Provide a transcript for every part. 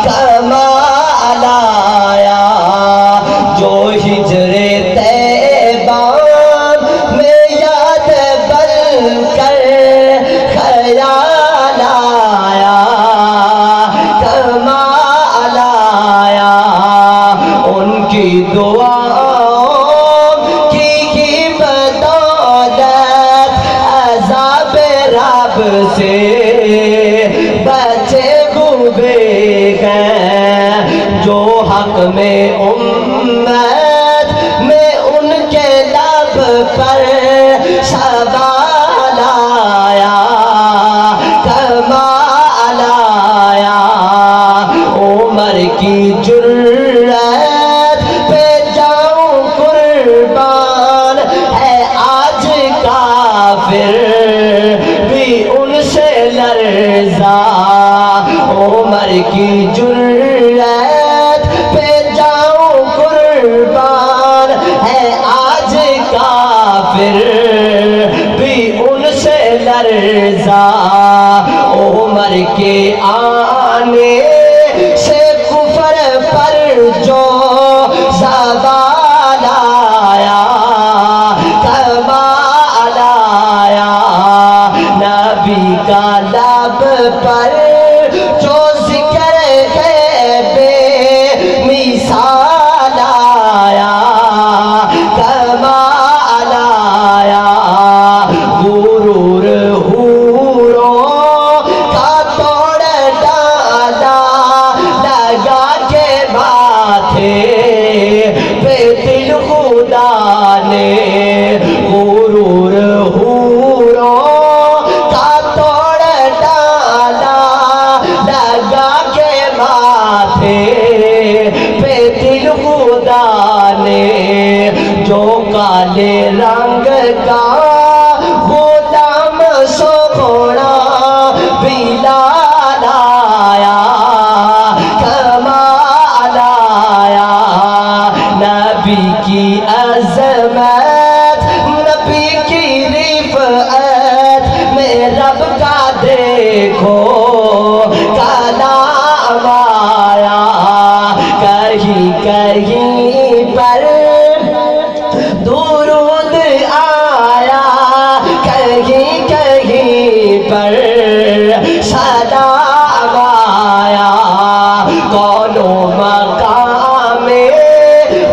کمال آیا جو ہجر طیبہ میں یاد بن کر خیال آیا کمال آیا ان کی دعاؤں کی بدولت عذاب رب سے بچے ہوئے ہیں جو حق میں امت میں ان کے لب پر سوال آیا کمال آیا عمر کی جرات پہ جاؤں قربان ہے آج کافر بھی ان سے لرزا عمر کی جرات پہ جاؤں قربان ہے آج کافر بھی ان سے لرزا عمر کے آنے سے کفر پر جو زوال آیا کمال آیا نبی کا لب پر جو ذکر ہے بے مثال آیا کمال آیا غرور حوروں کا توڑ ڈالا لگا کے ماتھے پہ دل خدا نے غرور حوروں کا توڑ ڈالا لگا کے ماتھے پہ دل خدا نے جو کالے رنگ کا غلام سونا بلال آیا کمال آیا نبی کی عظمت نبی کی رفعت میں رب کا دیکھو کلام آیا کہیں کہیں پر درود آیا کہیں کہیں پر سلام آیا کونوں مقام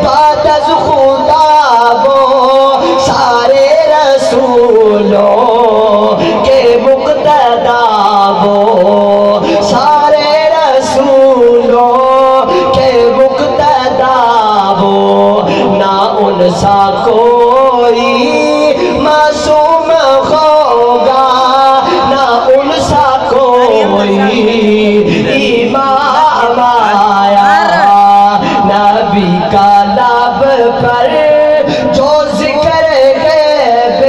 بعد از خدا وہ سارے رسولوں کے مقتدا وہ سارے رسولوں کے مقتدا وہ نہ ان سا کوئی معصوم ہوگا نہ ان سا کوئی امام آیا نبی کا لب پر جو ذکر غیب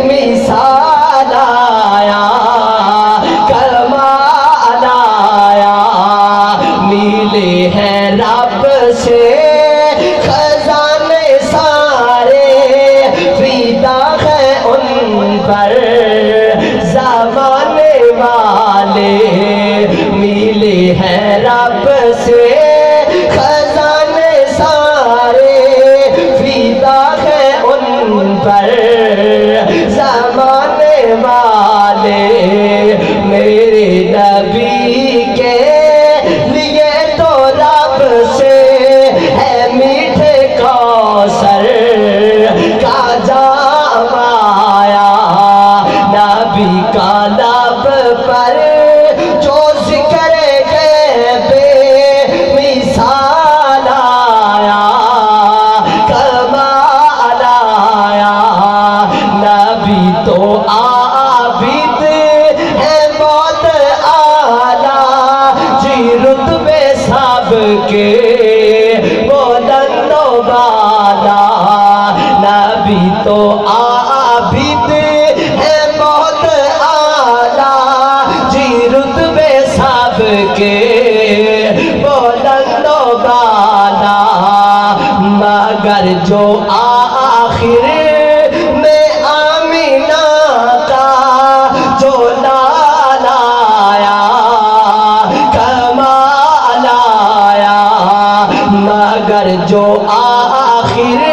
مثال آیا کمال آیا ملے ہیں رب سے خزانے سارے فدا ہے ان پر زمانے والے ملے ہیں رب سے خزانے سارے فدا ہے ان پر زمانے والے میرے نبی کے لیے تو رب سے ہے میٹھے کوثر کا جام آیا نبی کا لب پر جو ذکر غیب مثال آیا کمال آیا نبی تو عابد ہے بہت اعلیٰ جی رتبے سب کے بلند و بالا نبی تو عابد ہے بہت اعلیٰ جی رتبے سب کے بلند و بالا مگر جو آخر میں آمینہ کا جو لالا آیا مگر جو آخر